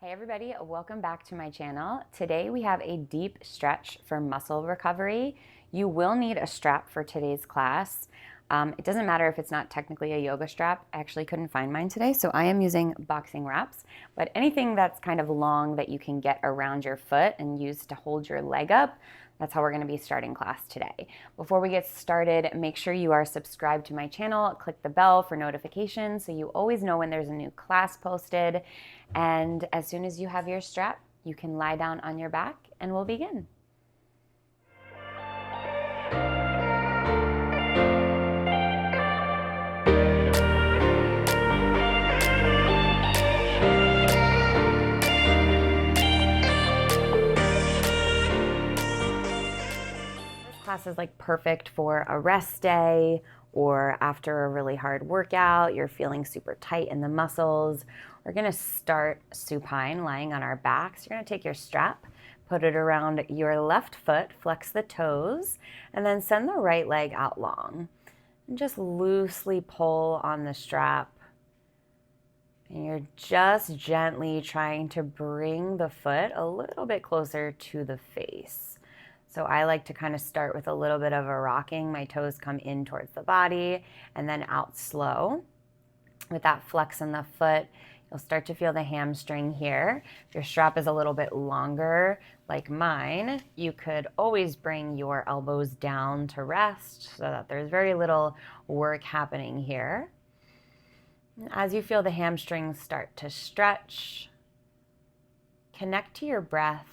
Hey everybody, welcome back to my channel. Today we have a deep stretch for muscle recovery. You will need a strap for today's class. It doesn't matter if it's not technically a yoga strap. I actually couldn't find mine today, so I am using boxing wraps. But anything that's kind of long that you can get around your foot and use to hold your leg up, that's how we're going to be starting class today. Before we get started, make sure you are subscribed to my channel. Click the bell for notifications so you always know when there's a new class posted. And as soon as you have your strap, you can lie down on your back and we'll begin. Class is like perfect for a rest day or after a really hard workout, you're feeling super tight in the muscles. We're gonna start supine, lying on our backs. You're gonna take your strap, put it around your left foot, flex the toes, and then send the right leg out long. And just loosely pull on the strap. And you're just gently trying to bring the foot a little bit closer to the face. So I like to kind of start with a little bit of a rocking. My toes come in towards the body and then out slow. With that flex in the foot, you'll start to feel the hamstring here. If your strap is a little bit longer, like mine, you could always bring your elbows down to rest so that there's very little work happening here. As you feel the hamstrings start to stretch, connect to your breath.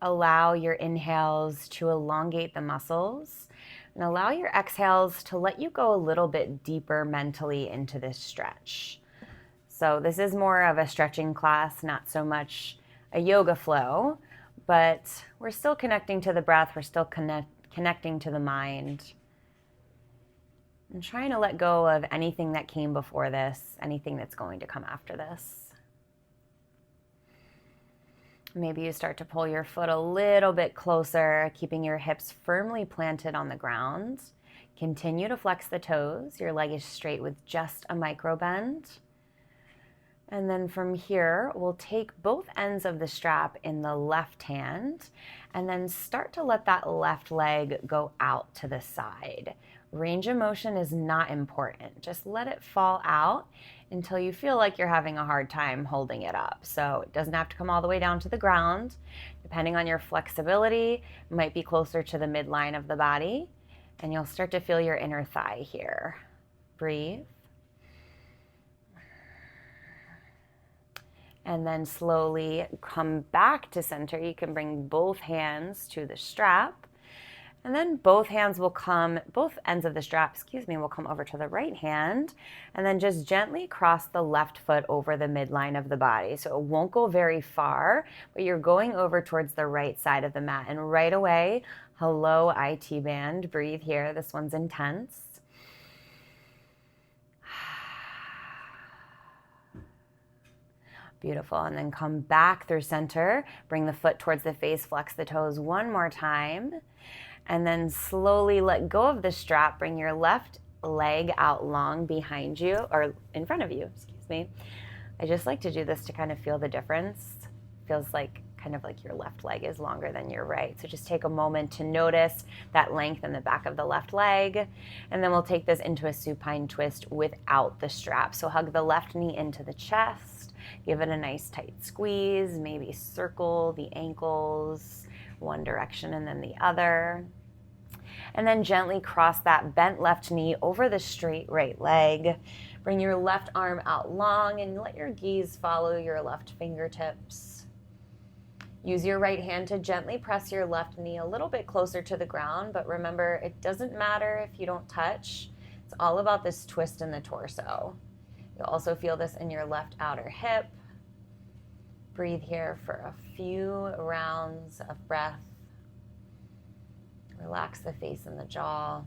Allow your inhales to elongate the muscles and allow your exhales to let you go a little bit deeper mentally into this stretch. So this is more of a stretching class, not so much a yoga flow, but we're still connecting to the breath. We're still connecting to the mind and trying to let go of anything that came before this, anything that's going to come after this. Maybe you start to pull your foot a little bit closer, keeping your hips firmly planted on the ground. Continue to flex the toes. Your leg is straight with just a micro bend. And then from here, we'll take both ends of the strap in the left hand and then start to let that left leg go out to the side. Range of motion is not important. Just let it fall out until you feel like you're having a hard time holding it up. So it doesn't have to come all the way down to the ground. Depending on your flexibility, it might be closer to the midline of the body, and you'll start to feel your inner thigh here. Breathe. And then slowly come back to center. You can bring both hands to the strap. And then both ends of the strap, will come over to the right hand. And then just gently cross the left foot over the midline of the body. So it won't go very far, but you're going over towards the right side of the mat. And right away, hello IT band, breathe here. This one's intense. Beautiful. And then come back through center. Bring the foot towards the face, flex the toes one more time. And then slowly let go of the strap. Bring your left leg out long behind you, or in front of you, I just like to do this to kind of feel the difference. Feels like kind of like your left leg is longer than your right. So just take a moment to notice that length in the back of the left leg. And then we'll take this into a supine twist without the strap. So hug the left knee into the chest. Give it a nice tight squeeze. Maybe circle the ankles one direction and then the other. And then gently cross that bent left knee over the straight right leg. Bring your left arm out long and let your gaze follow your left fingertips. Use your right hand to gently press your left knee a little bit closer to the ground, but remember, it doesn't matter if you don't touch. It's all about this twist in the torso. You'll also feel this in your left outer hip. Breathe here for a few rounds of breath. Relax the face and the jaw.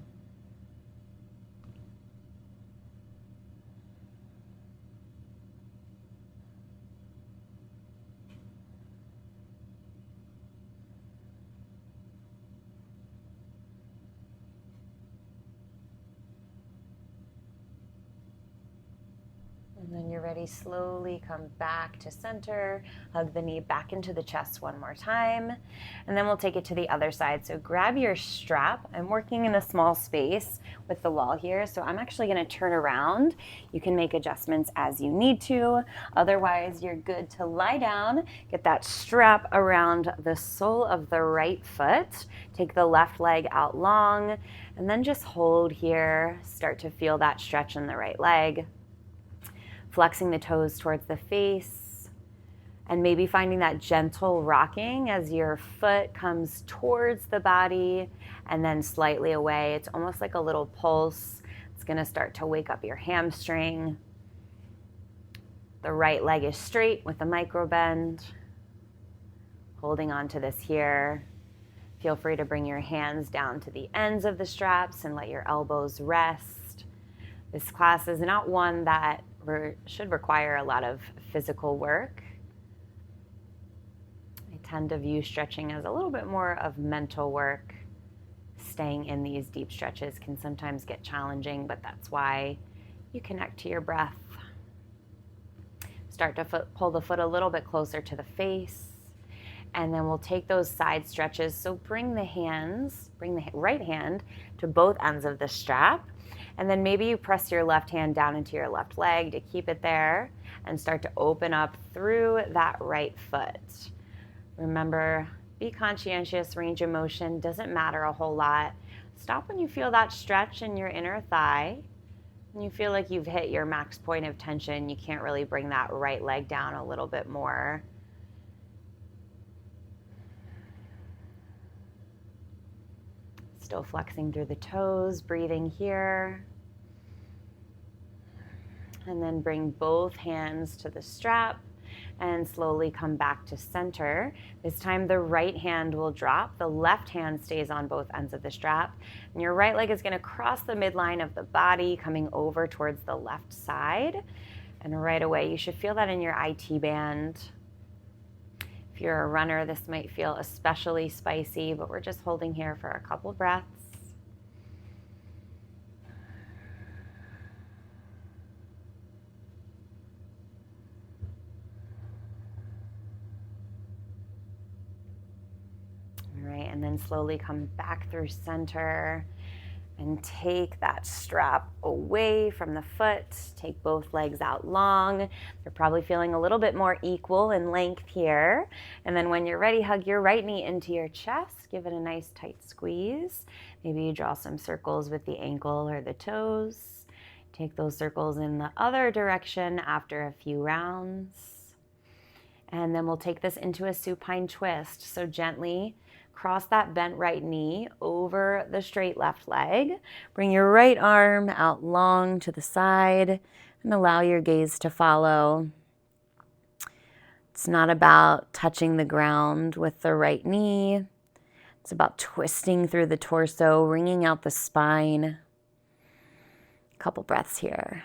And then you're ready, slowly come back to center. Hug the knee back into the chest one more time. And then we'll take it to the other side. So grab your strap. I'm working in a small space with the wall here, so I'm actually going to turn around. You can make adjustments as you need to. Otherwise, you're good to lie down. Get that strap around the sole of the right foot. Take the left leg out long, and then just hold here. Start to feel that stretch in the right leg. Flexing the toes towards the face, and maybe finding that gentle rocking as your foot comes towards the body and then slightly away. It's almost like a little pulse. It's going to start to wake up your hamstring. The right leg is straight with a micro bend. Holding on to this here. Feel free to bring your hands down to the ends of the straps and let your elbows rest. This class is not one that should require a lot of physical work. I tend to view stretching as a little bit more of mental work. Staying in these deep stretches can sometimes get challenging, but that's why you connect to your breath. Start to pull the foot a little bit closer to the face, and then we'll take those side stretches. So bring the right hand to both ends of the strap. And then maybe you press your left hand down into your left leg to keep it there and start to open up through that right foot. Remember, be conscientious, range of motion doesn't matter a whole lot. Stop when you feel that stretch in your inner thigh. When you feel like you've hit your max point of tension, you can't really bring that right leg down a little bit more. Still flexing through the toes, breathing here. And then bring both hands to the strap and slowly come back to center. This time the right hand will drop, the left hand stays on both ends of the strap, and your right leg is going to cross the midline of the body, coming over towards the left side. And right away, you should feel that in your IT band. If you're a runner, this might feel especially spicy, but we're just holding here for a couple breaths. All right, and then slowly come back through center and take that strap away from the foot. Take both legs out long. You're probably feeling a little bit more equal in length here. And then when you're ready, hug your right knee into your chest. Give it a nice tight squeeze. Maybe you draw some circles with the ankle or the toes. Take those circles in the other direction after a few rounds. And then we'll take this into a supine twist. So gently cross that bent right knee over the straight left leg. Bring your right arm out long to the side and allow your gaze to follow. It's not about touching the ground with the right knee. It's about twisting through the torso, wringing out the spine. A couple breaths here.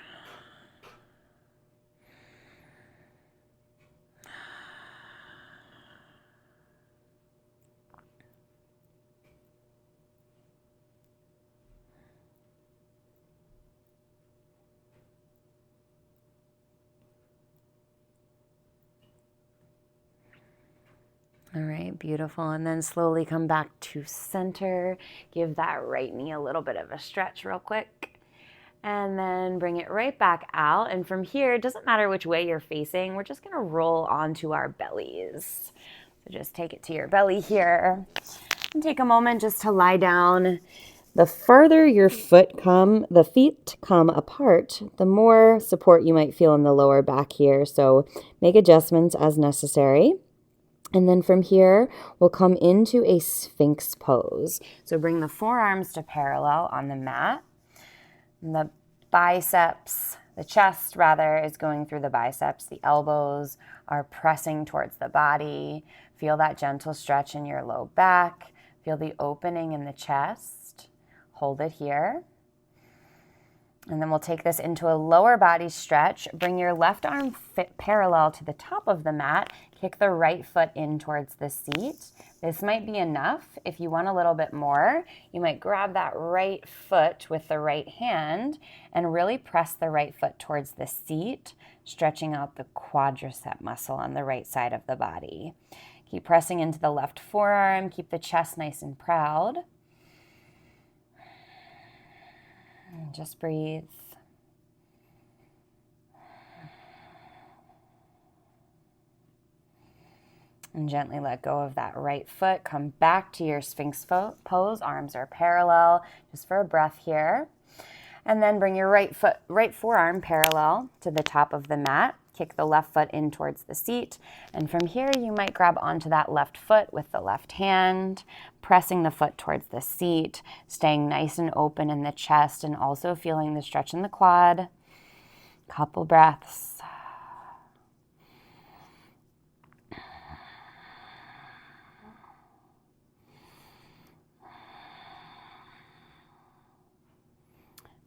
All right, beautiful. And then slowly come back to center. Give that right knee a little bit of a stretch real quick. And then bring it right back out. And from here, it doesn't matter which way you're facing. We're just gonna roll onto our bellies. So just take it to your belly here. And take a moment just to lie down. The farther your feet come apart, the more support you might feel in the lower back here. So make adjustments as necessary. And then from here, we'll come into a Sphinx pose. So bring the forearms to parallel on the mat. And the chest is going through the biceps. The elbows are pressing towards the body. Feel that gentle stretch in your low back. Feel the opening in the chest. Hold it here. And then we'll take this into a lower body stretch. Bring your left arm parallel to the top of the mat. Kick the right foot in towards the seat. This might be enough. If you want a little bit more, you might grab that right foot with the right hand and really press the right foot towards the seat, stretching out the quadricep muscle on the right side of the body. Keep pressing into the left forearm. Keep the chest nice and proud. And just breathe. And gently let go of that right foot. Come back to your Sphinx pose. Arms are parallel, just for a breath here. And then bring your right forearm parallel to the top of the mat. Kick the left foot in towards the seat. And from here, you might grab onto that left foot with the left hand, pressing the foot towards the seat, staying nice and open in the chest, and also feeling the stretch in the quad. Couple breaths.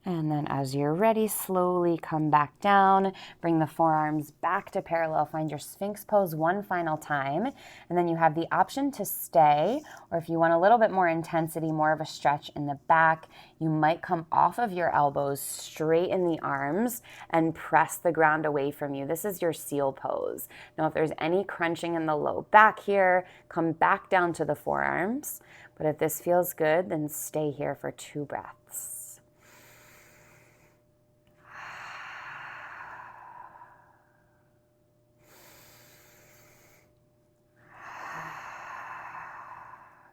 And then as you're ready, slowly come back down. Bring the forearms back to parallel. Find your Sphinx pose one final time. And then you have the option to stay, or if you want a little bit more intensity, more of a stretch in the back, you might come off of your elbows, straighten the arms, and press the ground away from you. This is your seal pose. Now, if there's any crunching in the low back here, come back down to the forearms. But if this feels good, then stay here for 2 breaths.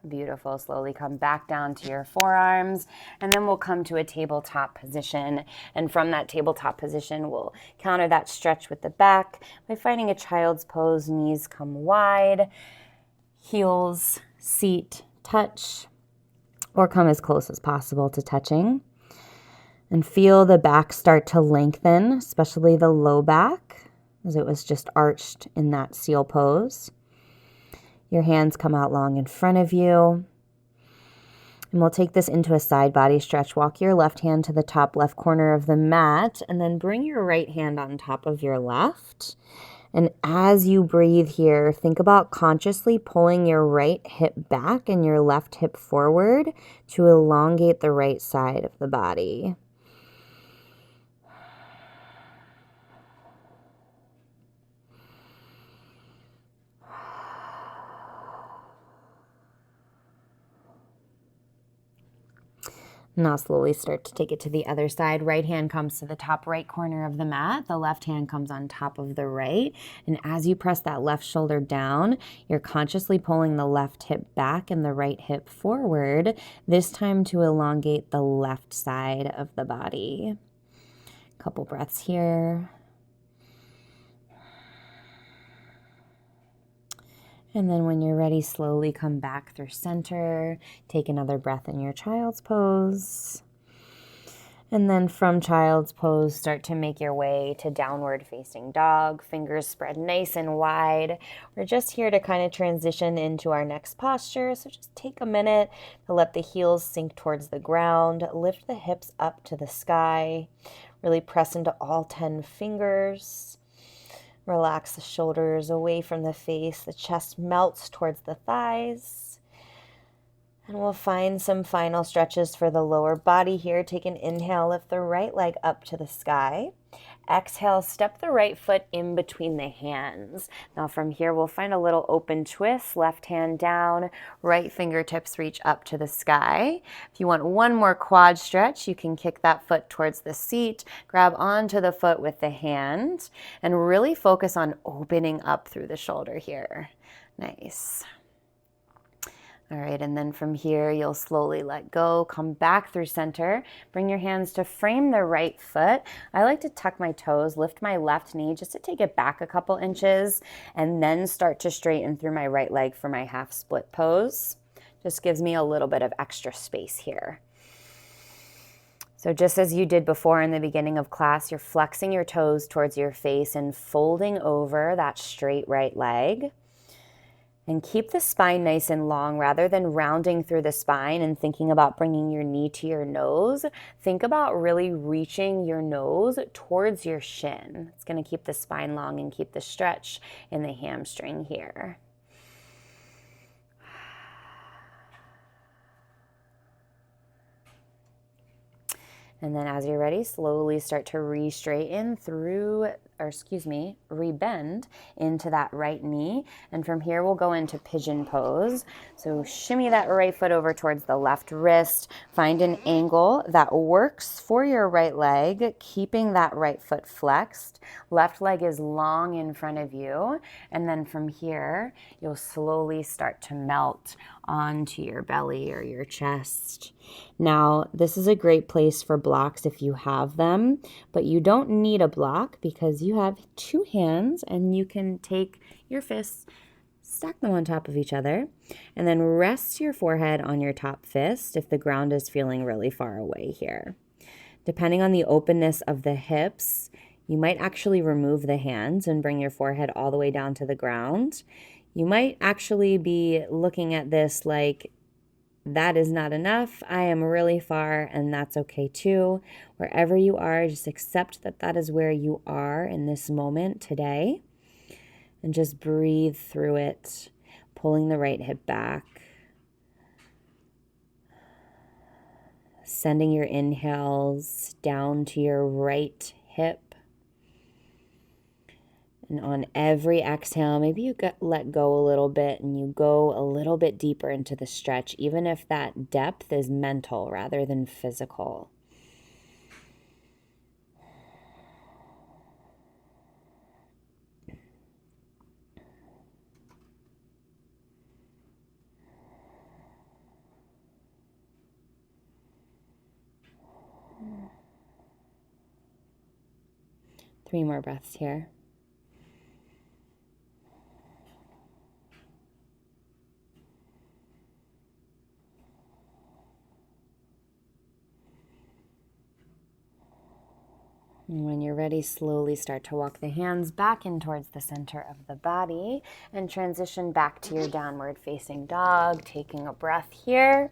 Beautiful. Slowly come back down to your forearms, and then we'll come to a tabletop position. And from that tabletop position, we'll counter that stretch with the back by finding a child's pose. Knees come wide, heels, seat, touch, or come as close as possible to touching. And feel the back start to lengthen, especially the low back, as it was just arched in that seal pose. Your hands come out long in front of you. And we'll take this into a side body stretch. Walk your left hand to the top left corner of the mat, and then bring your right hand on top of your left. And as you breathe here, think about consciously pulling your right hip back and your left hip forward to elongate the right side of the body. Now slowly start to take it to the other side. Right hand comes to the top right corner of the mat. The left hand comes on top of the right. And as you press that left shoulder down, you're consciously pulling the left hip back and the right hip forward, this time to elongate the left side of the body. Couple breaths here. And then when you're ready, slowly come back through center. Take another breath in your child's pose. And then from child's pose, start to make your way to downward facing dog. Fingers spread nice and wide. We're just here to kind of transition into our next posture. So just take a minute to let the heels sink towards the ground. Lift the hips up to the sky. Really press into all 10 fingers. Relax the shoulders away from the face. The chest melts towards the thighs. And we'll find some final stretches for the lower body here. Take an inhale, lift the right leg up to the sky. Exhale, step the right foot in between the hands. Now from here, we'll find a little open twist. Left hand down, right fingertips reach up to the sky. If you want one more quad stretch, you can kick that foot towards the seat, grab onto the foot with the hand, and really focus on opening up through the shoulder here. Nice. All right, and then from here, you'll slowly let go, come back through center, bring your hands to frame the right foot. I like to tuck my toes, lift my left knee just to take it back a couple inches, and then start to straighten through my right leg for my half split pose. Just gives me a little bit of extra space here. So just as you did before in the beginning of class, you're flexing your toes towards your face and folding over that straight right leg. And keep the spine nice and long rather than rounding through the spine and thinking about bringing your knee to your nose. Think about really reaching your nose towards your shin. It's going to keep the spine long and keep the stretch in the hamstring here. And then as you're ready, slowly start to re-straighten through, re-bend into that right knee. And from here, we'll go into pigeon pose. So shimmy that right foot over towards the left wrist. Find an angle that works for your right leg, keeping that right foot flexed. Left leg is long in front of you. And then from here, you'll slowly start to melt onto your belly or your chest. Now, this is a great place for blocks if you have them, but you don't need a block because you have two hands and you can take your fists, stack them on top of each other, and then rest your forehead on your top fist if the ground is feeling really far away here. Depending on the openness of the hips, you might actually remove the hands and bring your forehead all the way down to the ground. You might actually be looking at this like, that is not enough. I am really far, and that's okay too. Wherever you are, just accept that that is where you are in this moment today. And just breathe through it, pulling the right hip back. Sending your inhales down to your right hip. And on every exhale, maybe you let go a little bit and you go a little bit deeper into the stretch, even if that depth is mental rather than physical. Three more breaths here. And when you're ready, slowly start to walk the hands back in towards the center of the body and transition back to your downward facing dog, taking a breath here.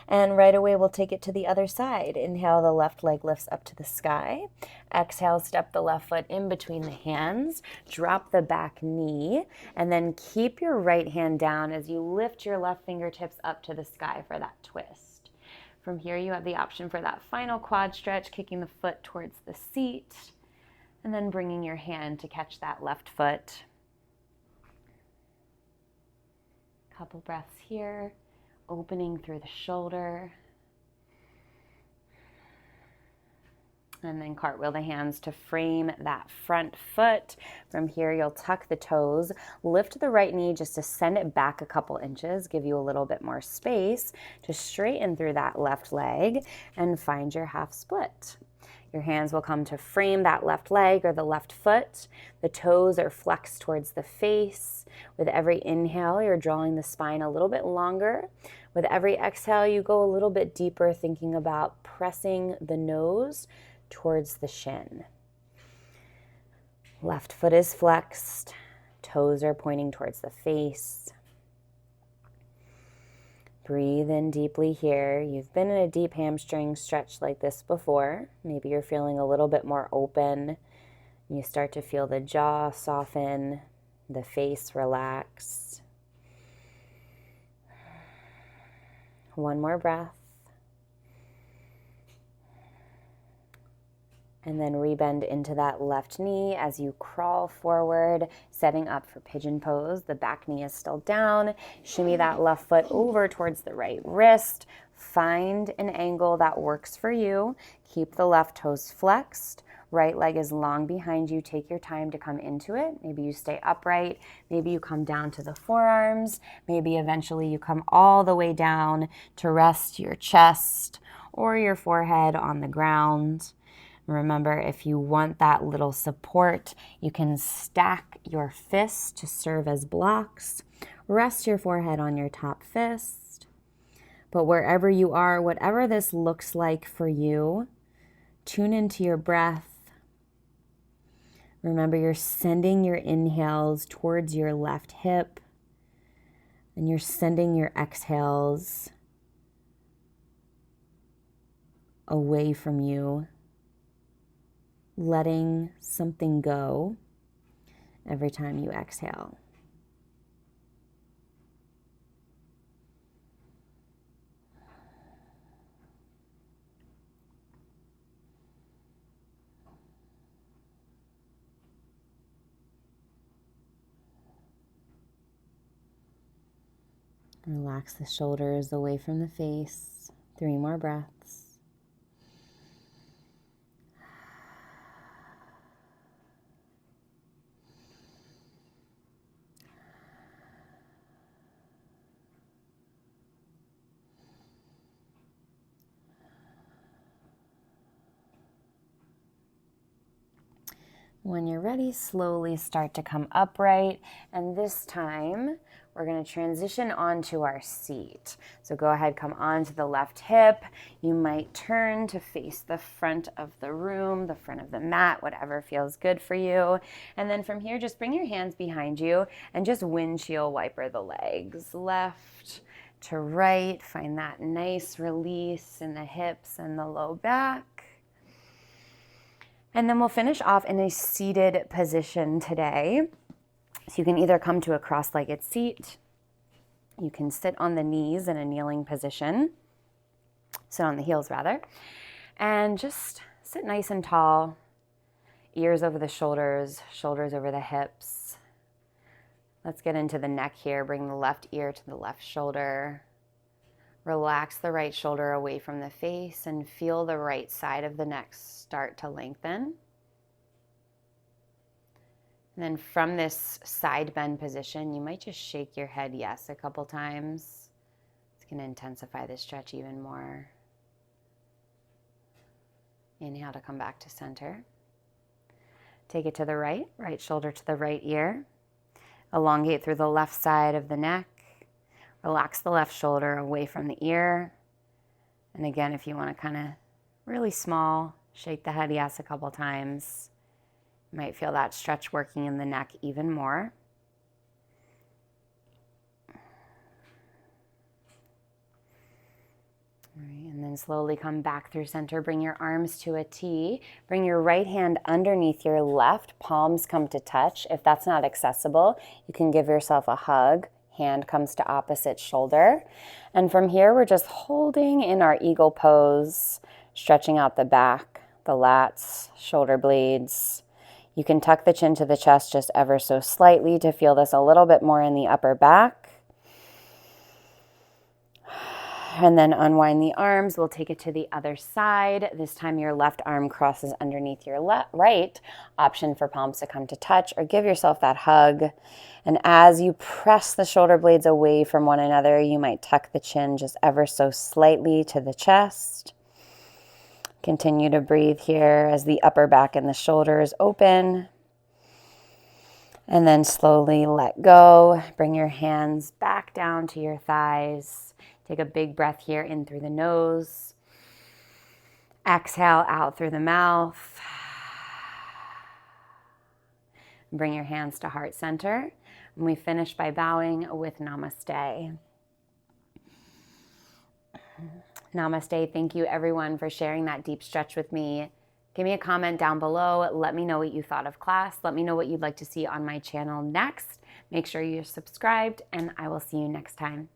And right away, we'll take it to the other side. Inhale, the left leg lifts up to the sky. Exhale, step the left foot in between the hands. Drop the back knee. And then keep your right hand down as you lift your left fingertips up to the sky for that twist. From here, you have the option for that final quad stretch, kicking the foot towards the seat, and then bringing your hand to catch that left foot. Couple breaths here, opening through the shoulder. And then cartwheel the hands to frame that front foot. From here, you'll tuck the toes, lift the right knee just to send it back a couple inches, give you a little bit more space to straighten through that left leg and find your half split. Your hands will come to frame that left leg or the left foot. The toes are flexed towards the face. With every inhale, you're drawing the spine a little bit longer. With every exhale, you go a little bit deeper, thinking about pressing the nose towards the shin. Left foot is flexed, toes are pointing towards the face. Breathe in deeply here. You've been in a deep hamstring stretch like this before. Maybe you're feeling a little bit more open. You start to feel the jaw soften, the face relax. One more breath. And then rebend into that left knee as you crawl forward, setting up for pigeon pose. The back knee is still down. Shimmy that left foot over towards the right wrist. Find an angle that works for you. Keep the left toes flexed. Right leg is long behind you. Take your time to come into it. Maybe you stay upright. Maybe you come down to the forearms. Maybe eventually you come all the way down to rest your chest or your forehead on the ground. Remember, if you want that little support, you can stack your fists to serve as blocks. Rest your forehead on your top fist. But wherever you are, whatever this looks like for you, tune into your breath. Remember, you're sending your inhales towards your left hip. And you're sending your exhales away from you, letting something go every time you exhale. Relax the shoulders away from the face. 3 more breaths. When you're ready, slowly start to come upright, and this time we're going to transition onto our seat. So go ahead, come onto the left hip. You might turn to face the front of the room, the front of the mat, whatever feels good for you. And then from here, just bring your hands behind you and just windshield wiper the legs, left to right. Find that nice release in the hips and the low back. And then we'll finish off in a seated position today. So you can either come to a cross-legged seat, you can sit on the knees in a kneeling position, sit on the heels rather, and just sit nice and tall, ears over the shoulders, shoulders over the hips. Let's get into the neck here. Bring the left ear to the left shoulder. Relax the right shoulder away from the face and feel the right side of the neck start to lengthen. And then from this side bend position, you might just shake your head yes a couple times. It's going to intensify the stretch even more. Inhale to come back to center. Take it to the right, right shoulder to the right ear. Elongate through the left side of the neck. Relax the left shoulder away from the ear. And again, if you want to kind of really small, shake the head yes a couple times. You might feel that stretch working in the neck even more. All right, and then slowly come back through center. Bring your arms to a T. Bring your right hand underneath your left. Palms come to touch. If that's not accessible, you can give yourself a hug. Hand comes to opposite shoulder. And from here, we're just holding in our eagle pose, stretching out the back, the lats, shoulder blades. You can tuck the chin to the chest just ever so slightly to feel this a little bit more in the upper back. And then unwind the arms. We'll take it to the other side. This time your left arm crosses underneath your right. Option for palms to come to touch, or give yourself that hug. And as you press the shoulder blades away from one another, you might tuck the chin just ever so slightly to the chest. Continue to breathe here as the upper back and the shoulders open. And then slowly let go. Bring your hands back down to your thighs. Take a big breath here in through the nose. Exhale out through the mouth. Bring your hands to heart center. And we finish by bowing with Namaste. Namaste. Thank you everyone for sharing that deep stretch with me. Give me a comment down below. Let me know what you thought of class. Let me know what you'd like to see on my channel next. Make sure you're subscribed, and I will see you next time.